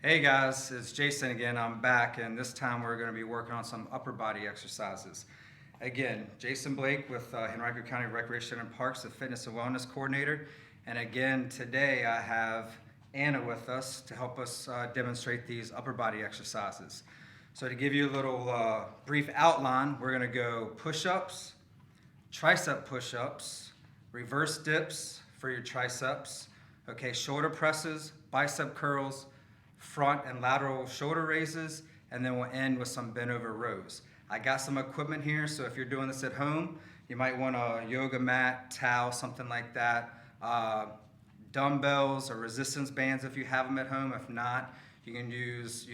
Hey guys, it's Jason again. I'm back, and this time we're going to be working on some upper body exercises. Again, Jason Blake with Henrico County Recreation and Parks, the Fitness and Wellness Coordinator. And again, today I have Anna with us to help us demonstrate these upper body exercises. So to give you a little brief outline, we're going to go push-ups, tricep push-ups, reverse dips for your triceps, okay, shoulder presses, bicep curls, front and lateral shoulder raises, and then we'll end with some bent over rows. I got some equipment here, so if you're doing this at home, you might want a yoga mat, towel, something like that, dumbbells or resistance bands if you have them at home. If not, you can use,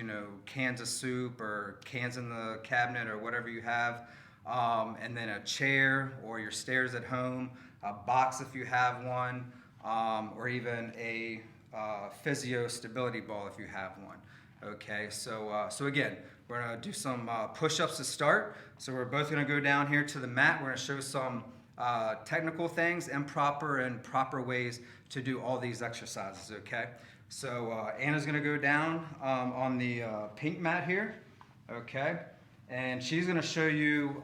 cans of soup or cans in the cabinet or whatever you have, and then a chair or your stairs at home, a box if you have one, or even a physio stability ball if you have one. Okay, so again, we're gonna do some push-ups to start. So we're both gonna go down here to the mat. We're gonna show some technical things, improper and proper ways to do all these exercises, okay? So Anna's gonna go down on the pink mat here, okay? And she's gonna show you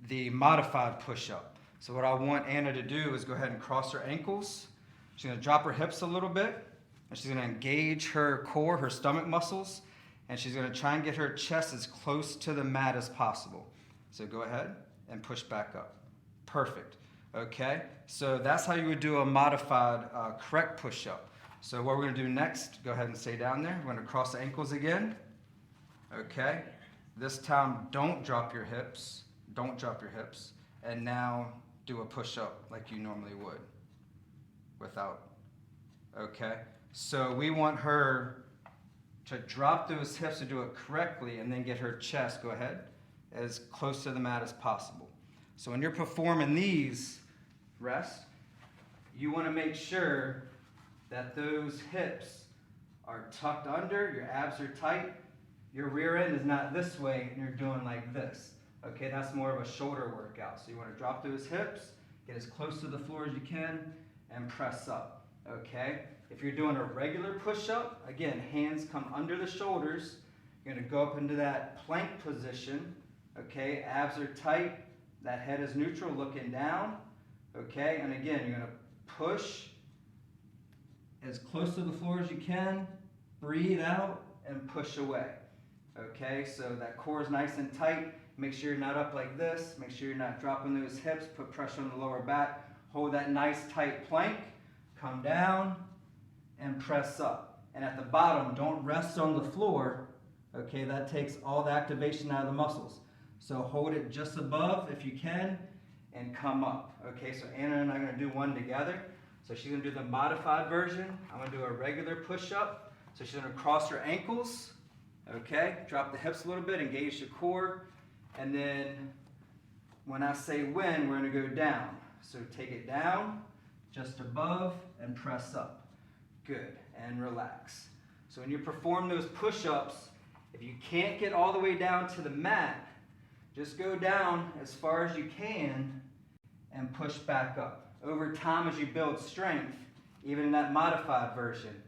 the modified push-up. So what I want Anna to do is go ahead and cross her ankles. She's going to drop her hips a little bit, and she's going to engage her core, her stomach muscles, and she's going to try and get her chest as close to the mat as possible. So go ahead and push back up. Perfect. Okay, so that's how you would do a modified correct push-up. So what we're going to do next, go ahead and stay down there. We're going to cross the ankles again. Okay, this time don't drop your hips. Don't drop your hips. And now do a push-up like you normally would. Without. Okay, so we want her to drop those hips to do it correctly and then get her chest, go ahead, as close to the mat as possible. So when you're performing these, rest, you want to make sure that those hips are tucked under, your abs are tight, your rear end is not this way and you're doing like this. Okay, that's more of a shoulder workout. So you want to drop those hips, get as close to the floor as you can, and press up, okay? If you're doing a regular push-up, again, hands come under the shoulders. You're gonna go up into that plank position, okay? Abs are tight, that head is neutral, looking down, okay? And again, you're gonna push as close to the floor as you can, breathe out, and push away, okay? So that core is nice and tight. Make sure you're not up like this. Make sure you're not dropping those hips. Put pressure on the lower back. Hold that nice tight plank, come down, and press up. And at the bottom, don't rest on the floor, okay? That takes all the activation out of the muscles. So hold it just above if you can, and come up, okay? So Anna and I are gonna do one together. So she's gonna do the modified version. I'm gonna do a regular push-up. So she's gonna cross her ankles, okay? Drop the hips a little bit, engage the core, and then when I say when, we're gonna go down. So take it down, just above, and press up. Good, and relax. So when you perform those push-ups, if you can't get all the way down to the mat, just go down as far as you can and push back up. Over time, as you build strength, even in that modified version,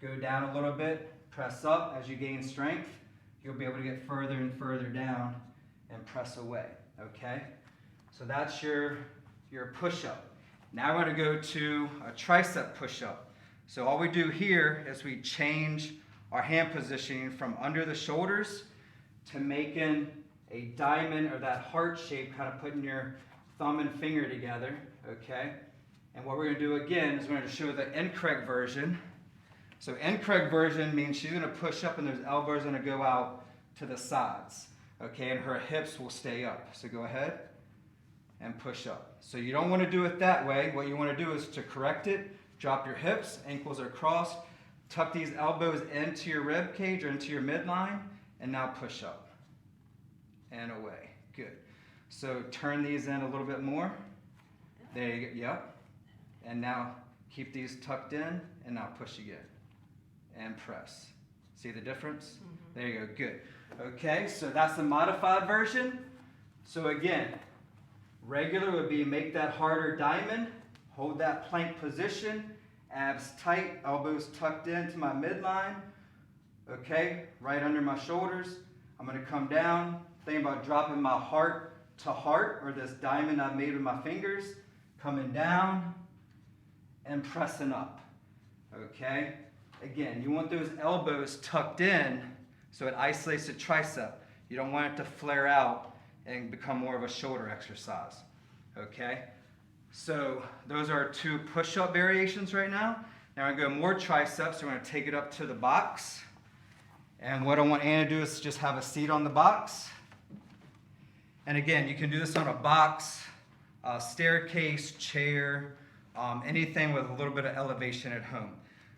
go down a little bit, press up. As you gain strength, you'll be able to get further and further down and press away, okay? So that's your push-up. Now we're going to go to a tricep push-up. So all we do here is we change our hand positioning from under the shoulders to making a diamond or that heart shape, kind of putting your thumb and finger together, okay? And what we're going to do again is we're going to show the incorrect version. So incorrect version means she's going to push up and those elbows are going to go out to the sides, okay? And her hips will stay up. So go ahead and push up. So you don't want to do it that way. What you want to do is to correct it, drop your hips, ankles are crossed, tuck these elbows into your rib cage or into your midline, and now push up and away. Good. So turn these in a little bit more. There you go. Yep. And now keep these tucked in, and now push again and press. See the difference? Mm-hmm. There you go. Good. Okay, so that's the modified version. So again, regular would be make that harder diamond, hold that plank position, abs tight, elbows tucked into my midline, okay, right under my shoulders. I'm gonna come down, think about dropping my heart to heart, or this diamond I've made with my fingers, coming down and pressing up, okay? Again, you want those elbows tucked in so it isolates the tricep. You don't want it to flare out and become more of a shoulder exercise, okay? So those are 2 push-up variations right now. Now we're going to go more triceps, so we're going to take it up to the box. And what I want Anna to do is just have a seat on the box. And again, you can do this on a box, a staircase, chair, anything with a little bit of elevation at home.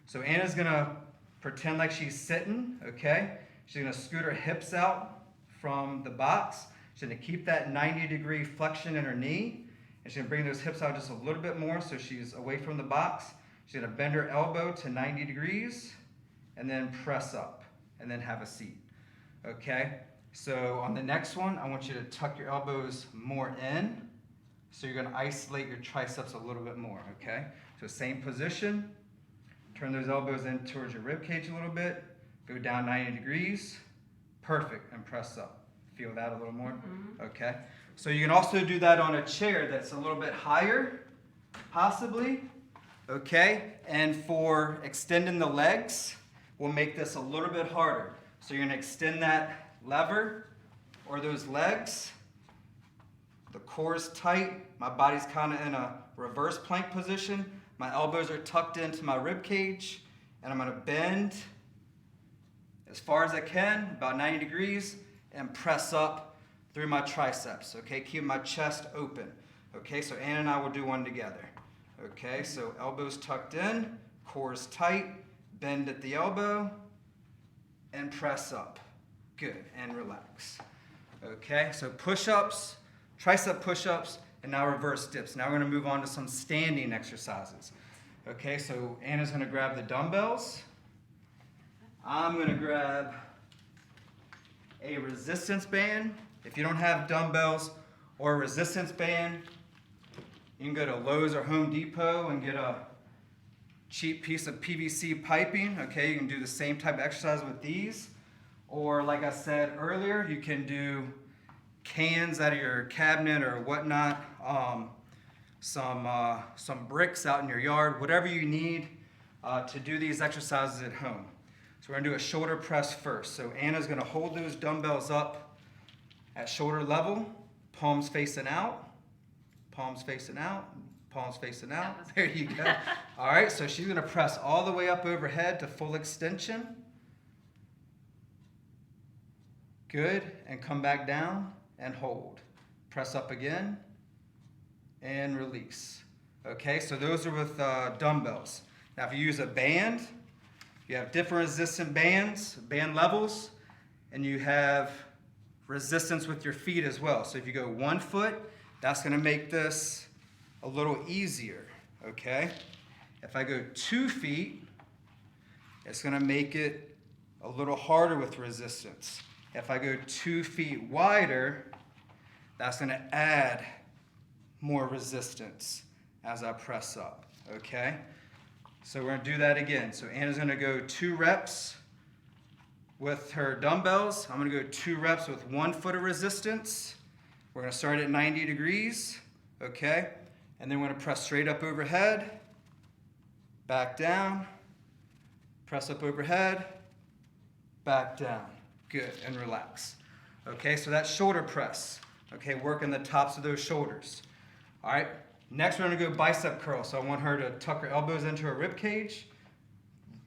So Anna's going to pretend like she's sitting, okay? She's going to scoot her hips out from the box. She's going to keep that 90-degree flexion in her knee. And she's going to bring those hips out just a little bit more so she's away from the box. She's going to bend her elbow to 90 degrees and then press up and then have a seat, okay? So on the next one, I want you to tuck your elbows more in. So you're going to isolate your triceps a little bit more, okay? So same position. Turn those elbows in towards your rib cage a little bit. Go down 90 degrees. Perfect. And press up. Feel that a little more? Mm-hmm. Okay. So you can also do that on a chair that's a little bit higher, possibly. Okay. And for extending the legs, we'll make this a little bit harder. So you're going to extend that lever or those legs. The core is tight. My body's kind of in a reverse plank position. My elbows are tucked into my rib cage, and I'm going to bend as far as I can, about 90 degrees, and press up through my triceps. Okay, keep my chest open. Okay, so Anna and I will do one together. Okay, so elbows tucked in, core is tight, bend at the elbow, and press up. Good, and relax. Okay, so push-ups, tricep push-ups, and now reverse dips. Now we're going to move on to some standing exercises. Okay, so Anna's going to grab the dumbbells. I'm going to grab a resistance band. If you don't have dumbbells or a resistance band, you can go to Lowe's or Home Depot and get a cheap piece of PVC piping. Okay, you can do the same type of exercise with these. Or like I said earlier, you can do cans out of your cabinet or whatnot, some bricks out in your yard, whatever you need to do these exercises at home. So we're going to do a shoulder press first. So Anna's going to hold those dumbbells up at shoulder level, palms facing out, palms facing out, palms facing out. There you go. All right, so she's going to press all the way up overhead to full extension. Good, and come back down and hold. Press up again and release. Okay, so those are with dumbbells. Now if you use a band, you have different resistant bands, band levels, and you have resistance with your feet as well. So if you go 1 foot, that's going to make this a little easier, okay? If I go 2 feet, it's going to make it a little harder with resistance. If I go 2 feet wider, that's going to add more resistance as I press up, okay? So we're going to do that again. So Anna's going to go 2 reps with her dumbbells. I'm going to go 2 reps with 1 foot of resistance. We're going to start at 90 degrees, okay? And then we're going to press straight up overhead, back down, press up overhead, back down. Good, and relax. Okay, so that's shoulder press. Okay, working the tops of those shoulders. All right, next we're going to go bicep curl. So I want her to tuck her elbows into her rib cage,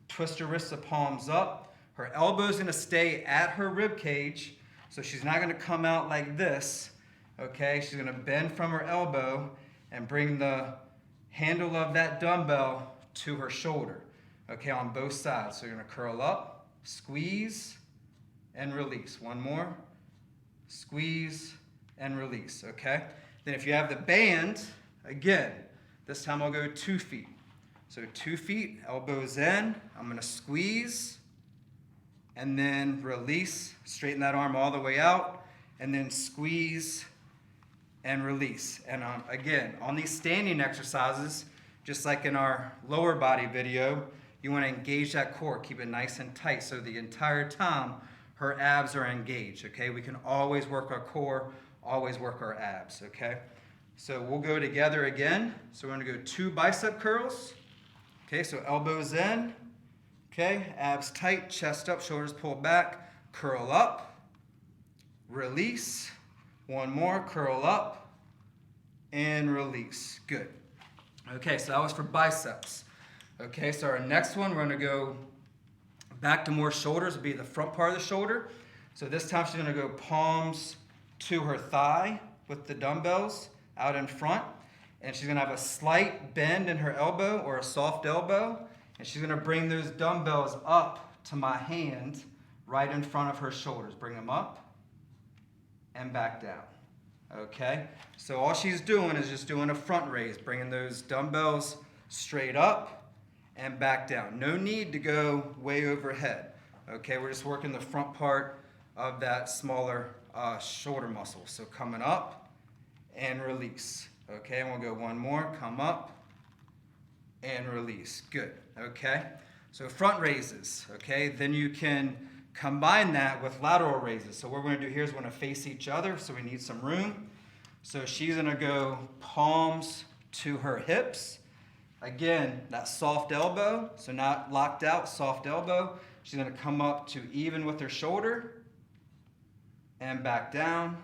twist her wrists of palms up. Her elbow's going to stay at her rib cage, so she's not going to come out like this. Okay, she's going to bend from her elbow and bring the handle of that dumbbell to her shoulder. Okay, on both sides. So you're going to curl up, squeeze, and release. One more. Squeeze and release, okay? Then if you have the band, again, this time I'll go 2 feet. So 2 feet, elbows in. I'm going to squeeze and then release. Straighten that arm all the way out and then squeeze and release. And again, on these standing exercises, just like in our lower body video, You want to engage that core, keep it nice and tight so the entire time her abs are engaged, okay? We can always work our core, always work our abs, okay? So we'll go together again. So we're going to go 2 bicep curls. Okay, so elbows in. Okay, abs tight, chest up, shoulders pulled back. Curl up. Release. One more, curl up. And release. Good. Okay, so that was for biceps. Okay, so our next one, we're going to go back to more shoulders. It'll be the front part of the shoulder. So this time she's going to go palms to her thigh with the dumbbells out in front, and she's going to have a slight bend in her elbow or a soft elbow, and she's going to bring those dumbbells up to my hand right in front of her shoulders. Bring them up and back down. Okay, so all she's doing is just doing a front raise, bringing those dumbbells straight up and back down. No need to go way overhead. Okay, we're just working the front part of that smaller shoulder muscle. So coming up and release. Okay, and we'll go one more. Come up and release. Good. Okay, so front raises. Okay, then you can combine that with lateral raises. So what we're going to do here is we're going to face each other, so we need some room. So she's going to go palms to her hips. Again, that soft elbow, so not locked out, soft elbow. She's going to come up to even with her shoulder and back down,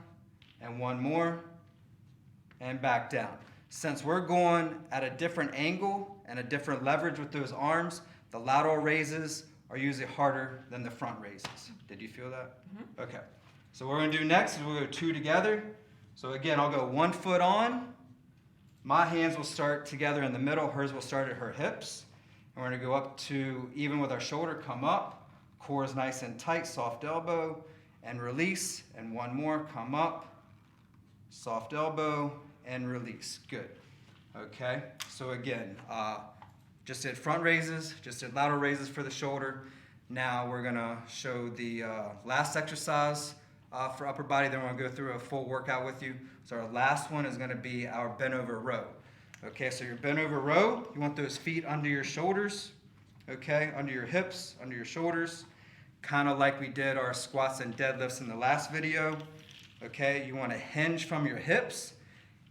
and one more, and back down. Since we're going at a different angle and a different leverage with those arms, the lateral raises are usually harder than the front raises. Did you feel that? Mm-hmm. Okay. So what we're going to do next is we'll go 2 together. So again, I'll go 1 foot on. My hands will start together in the middle. Hers will start at her hips. And we're going to go up to even with our shoulder, come up. Core is nice and tight, soft elbow, and release. And one more, come up, soft elbow, and release. Good. Okay, so again, just did front raises, just did lateral raises for the shoulder. Now we're gonna show the last exercise for upper body, then we're gonna go through a full workout with you. So our last one is gonna be our bent over row. Okay, so your bent over row, you want those feet under your shoulders, okay, under your hips, under your shoulders, kind of like we did our squats and deadlifts in the last video. Okay, you wanna hinge from your hips,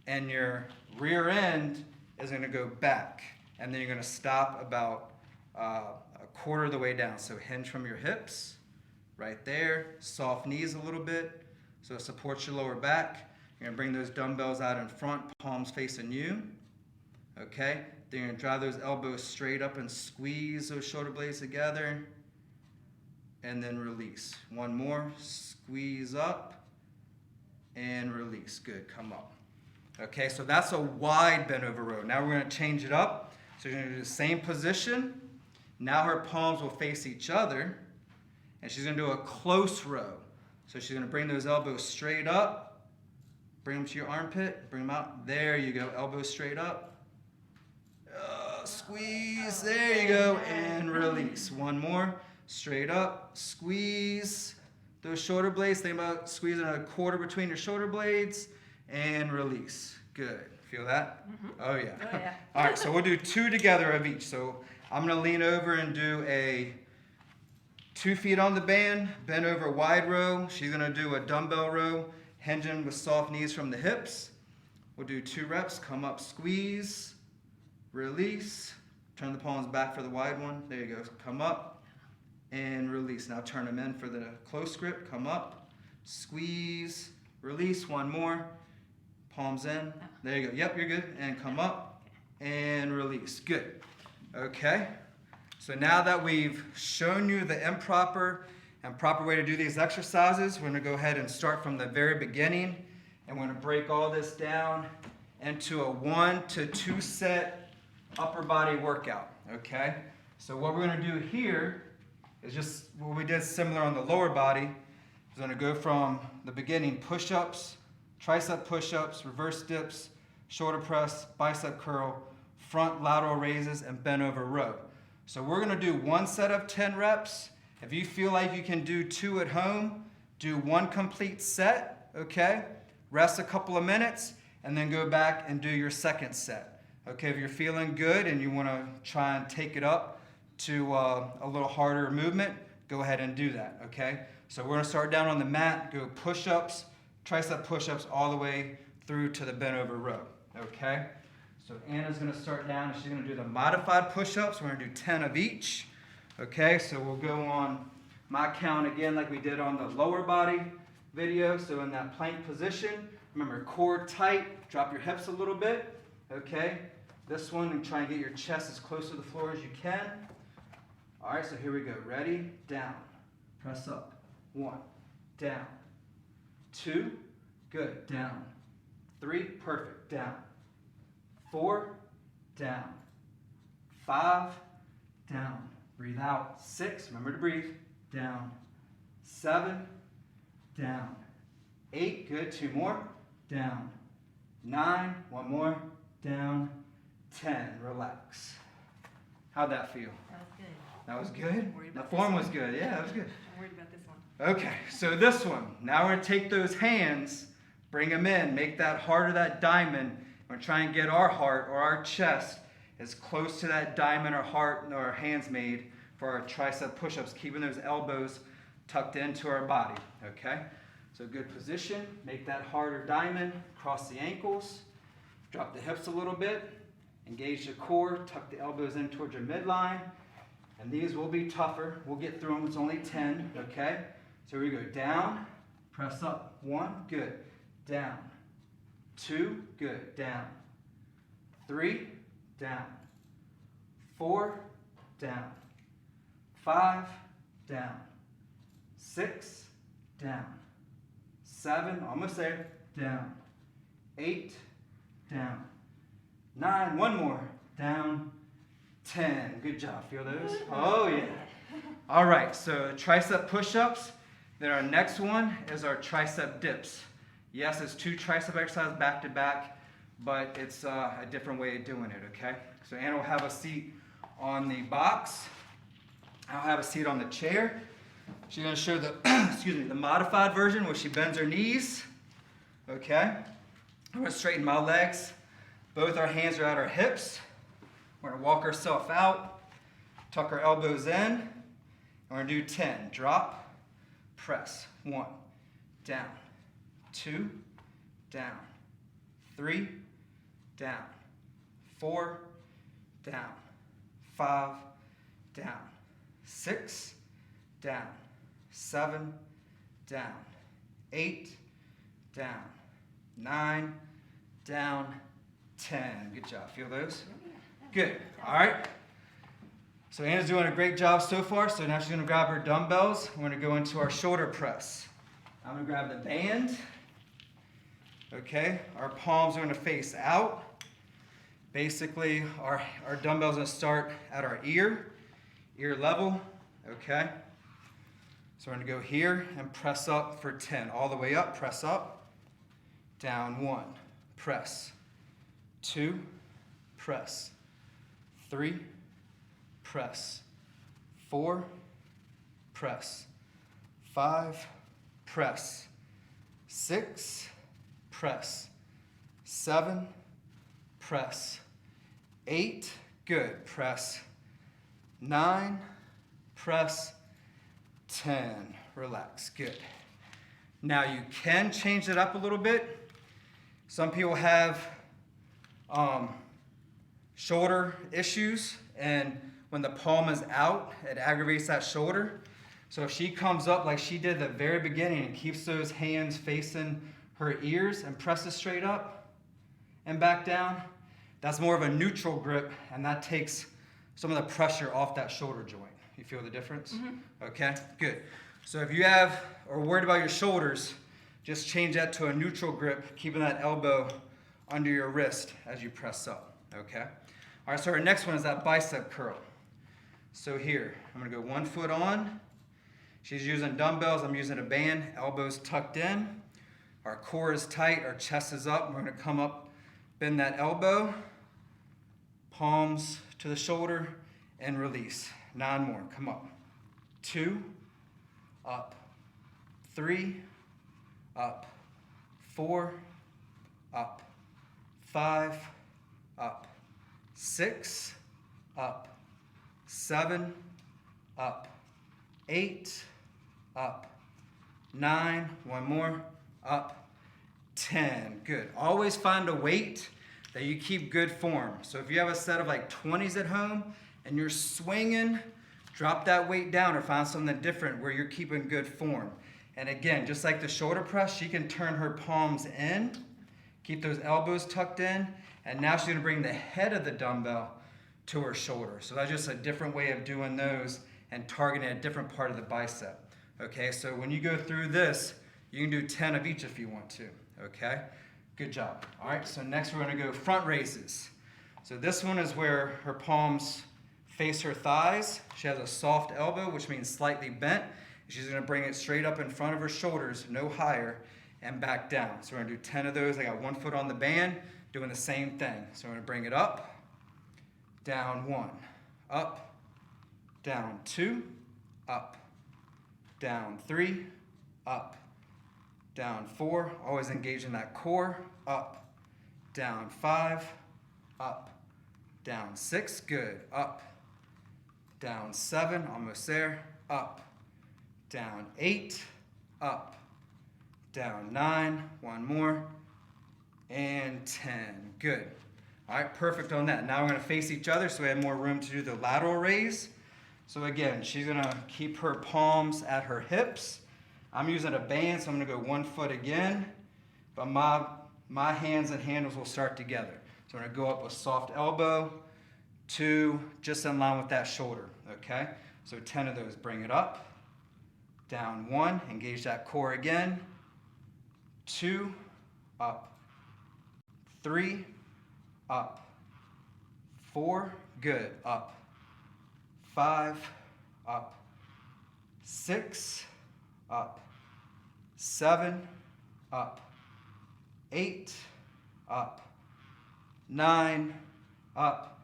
and your rear end is going to go back, and then you're going to stop about a quarter of the way down. So hinge from your hips, right there, soft knees a little bit, so it supports your lower back. You're going to bring those dumbbells out in front, palms facing you, okay? Then you're going to drive those elbows straight up and squeeze those shoulder blades together, and then release. One more, squeeze up, and release. Good, come up. Okay, so that's a wide bent over row. Now we're going to change it up. So you're going to do the same position. Now her palms will face each other, and she's going to do a close row. So she's going to bring those elbows straight up, bring them to your armpit, bring them out. There you go, elbows straight up. Squeeze, there you go, and release. One more, straight up, squeeze those shoulder blades. Think about squeezing a quarter between your shoulder blades. And release. Good. Feel that? Mm-hmm. Oh, yeah. Oh, yeah. All right, so we'll do 2 together of each. So I'm going to lean over and do a 2 feet on the band, bend over wide row. She's going to do a dumbbell row, hinging with soft knees from the hips. We'll do 2 reps. Come up, squeeze, release. Turn the palms back for the wide one. There you go. Come up and release. Now turn them in for the close grip. Come up, squeeze, release. One more. Palms in. There you go. Yep, you're good. And come up and release. Good. Okay. So now that we've shown you the improper and proper way to do these exercises, we're going to go ahead and start from the very beginning. And we're going to break all this down into a 1 to 2 set upper body workout. Okay. So what we're going to do here is just what we did similar on the lower body. We're going to go from the beginning, push-ups, tricep push-ups, reverse dips, shoulder press, bicep curl, front lateral raises, and bent over row. So we're going to do 1 set of 10 reps. If you feel like you can do 2 at home, do 1 complete set, okay? Rest a couple of minutes, and then go back and do your second set. Okay, if you're feeling good and you want to try and take it up to a little harder movement, go ahead and do that, okay? So we're gonna start down on the mat, go push-ups, tricep push-ups all the way through to the bent over row, okay? So Anna's gonna start down and she's gonna do the modified push-ups. We're gonna do 10 of each, okay? So we'll go on my count again like we did on the lower body video. So in that plank position, remember core tight, drop your hips a little bit, okay? This one, and try and get your chest as close to the floor as you can. All right, so here we go. Ready? Down. Press up. 1. Down. 2. Good. Down. 3. Perfect. Down. 4. Down. 5. Down. Breathe out. 6. Remember to breathe. Down. 7. Down. 8. Good. 2 more. Down. 9. 1 more. Down. 10. Relax. How'd that feel? That was good. That was good? The form was good. Yeah, that was good. I'm worried about this one. Okay, so this one. Now we're going to take those hands, bring them in, make that heart of that diamond. We're going to try and get our heart or our chest as close to that diamond or heart our hands made for our tricep push-ups, keeping those elbows tucked into our body, okay? So good position. Make that heart or diamond. Cross the ankles. Drop the hips a little bit. Engage the core. Tuck the elbows in towards your midline. And these will be tougher. We'll get through them. It's only 10, okay? So we go down, press up. 1, good. Down. 2, good. Down. 3, down. 4, down. 5, down. 6, down. 7, almost there. Down. 8, down. 9, 1 more. Down. 10. Good job. Feel those? Oh, yeah. All right, so tricep push-ups. Then our next one is our tricep dips. Yes, it's 2 tricep exercises back to back, but it's a different way of doing it, okay? So Anna will have a seat on the box. I'll have a seat on the chair. She's going to show the, the modified version where she bends her knees, okay? I'm going to straighten my legs. Both our hands are at our hips. We're going to walk ourselves out, tuck our elbows in, and we're going to do 10. Drop, press. 1, down. 2, down. 3, down. 4, down. 5, down. 6, down. 7, down. 8, down. 9, down. 10. Good job. Feel those? Good. All right. So Anna's doing a great job so far. So now she's going to grab her dumbbells. We're going to go into our shoulder press. I'm going to grab the band. Okay. Our palms are going to face out. Basically, our dumbbells are going to start at our ear level. Okay. So we're going to go here and press up for 10. All the way up. Press up. Down. 1. Press. 2. Press. 3, press. 4, press. 5, press. 6, press. 7, press. 8, good, press. 9, press. 10, relax, good. Now you can change it up a little bit. Some people have shoulder issues, and when the palm is out, it aggravates that shoulder. So if she comes up like she did at the very beginning and keeps those hands facing her ears and presses straight up and back down, that's more of a neutral grip, and that takes some of the pressure off that shoulder joint. You feel the difference? Mm-hmm. Okay, good. So if you are worried about your shoulders, just change that to a neutral grip, keeping that elbow under your wrist as you press up, okay? All right, so our next one is that bicep curl. So here, I'm gonna go 1 foot on. She's using dumbbells, I'm using a band, elbows tucked in. Our core is tight, our chest is up. We're gonna come up, bend that elbow, palms to the shoulder, and release. 9 more, come up. 2, up. 3, up. 4, up. 5, up. 6, up. 7, up, 8, up, 9, one more, up, 10. Good. Always find a weight that you keep good form. So if you have a set of like 20s at home and you're swinging, drop that weight down or find something different where you're keeping good form. And again, just like the shoulder press, she can turn her palms in, keep those elbows tucked in, and now she's gonna bring the head of the dumbbell to her shoulder. So that's just a different way of doing those and targeting a different part of the bicep. Okay, so when you go through this, you can do 10 of each if you want to, okay? Good job. All right, so next we're gonna go front raises. So this one is where her palms face her thighs. She has a soft elbow, which means slightly bent. She's gonna bring it straight up in front of her shoulders, no higher, and back down. So we're gonna do 10 of those. I got one foot on the band, doing the same thing. So I'm gonna bring it up, down 1, up, down 2, up, down 3, up, down 4, always engaging that core, up, down 5, up, down 6, good, up, down 7, almost there, up, down 8, up, down 9, one more, and 10, good. All right, perfect on that. Now we're gonna face each other so we have more room to do the lateral raise. So again, she's gonna keep her palms at her hips. I'm using a band, so I'm gonna go 1 foot again, but my hands and handles will start together. So I'm gonna go up with soft elbow, 2, just in line with that shoulder, okay? So 10 of those, bring it up, down 1, engage that core again, 2, up, 3, up, 4, good, up, 5, up, 6, up, 7, up, 8, up, 9, up,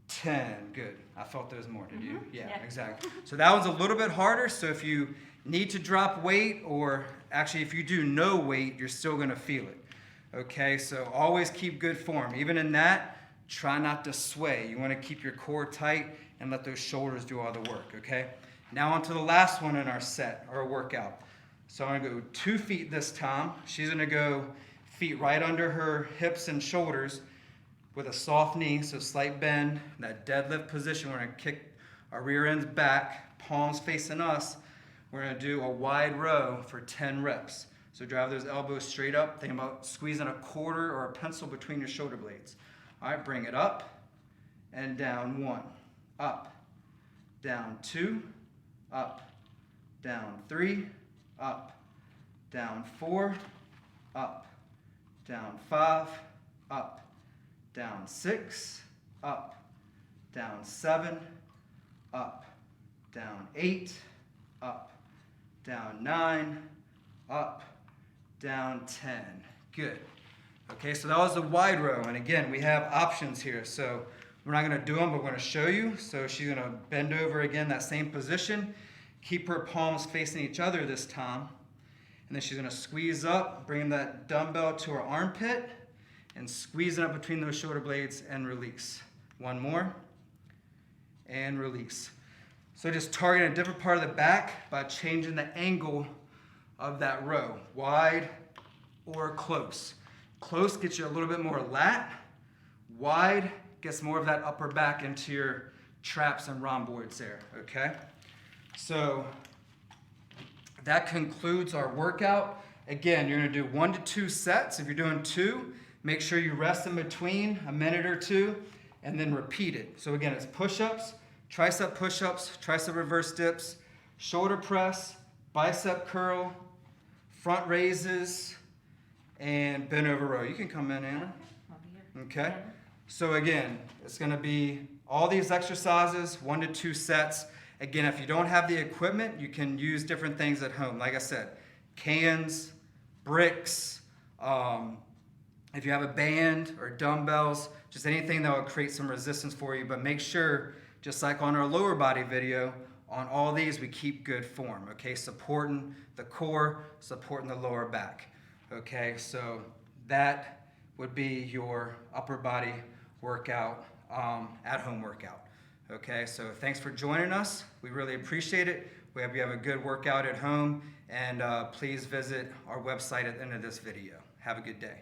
10. Good. I felt those more, did you? Yeah, exactly. So that one's a little bit harder, so if you need to drop weight, or actually if you do no weight, you're still gonna feel it. Okay, so always keep good form. Even in that, try not to sway. You wanna keep your core tight and let those shoulders do all the work, okay? Now on to the last one in our set, our workout. So I'm gonna go 2 feet this time. She's gonna go feet right under her hips and shoulders with a soft knee, so slight bend, that deadlift position. We're gonna kick our rear ends back, palms facing us. We're gonna do a wide row for 10 reps. So drive those elbows straight up. Think about squeezing a quarter or a pencil between your shoulder blades. All right, bring it up and down 1, up, down 2, up, down 3, up, down 4, up, down 5, up, down 6, up, down 7, up, down 8, up, down 9, up, down 10. Good. Okay, so that was the wide row. And again, we have options here. So we're not going to do them, but we're going to show you. So she's going to bend over again, that same position. Keep her palms facing each other this time. And then she's going to squeeze up, bring that dumbbell to her armpit, and squeeze it up between those shoulder blades and release. One more, and release. So just target a different part of the back by changing the angle of that row, wide or close. Close gets you a little bit more lat. Wide gets more of that upper back into your traps and rhomboids there, okay? So that concludes our workout. Again, you're gonna do 1 to 2 sets. If you're doing 2, make sure you rest in between a minute or 2, and then repeat it. So again, it's push-ups, tricep reverse dips, shoulder press, bicep curl, front raises, and bend over row. You can come in, Anna. Okay. So again, it's going to be all these exercises, 1 to 2 sets. Again, if you don't have the equipment, you can use different things at home. Like I said, cans, bricks, if you have a band or dumbbells, just anything that will create some resistance for you. But make sure, just like on our lower body video, on all these we keep good form, okay? Supporting the core, supporting the lower back, okay? So that would be your upper body workout, at home workout, Okay, so thanks for joining us. We really appreciate it. We hope you have a good workout at home, and please visit our website at the end of this video. Have a good day.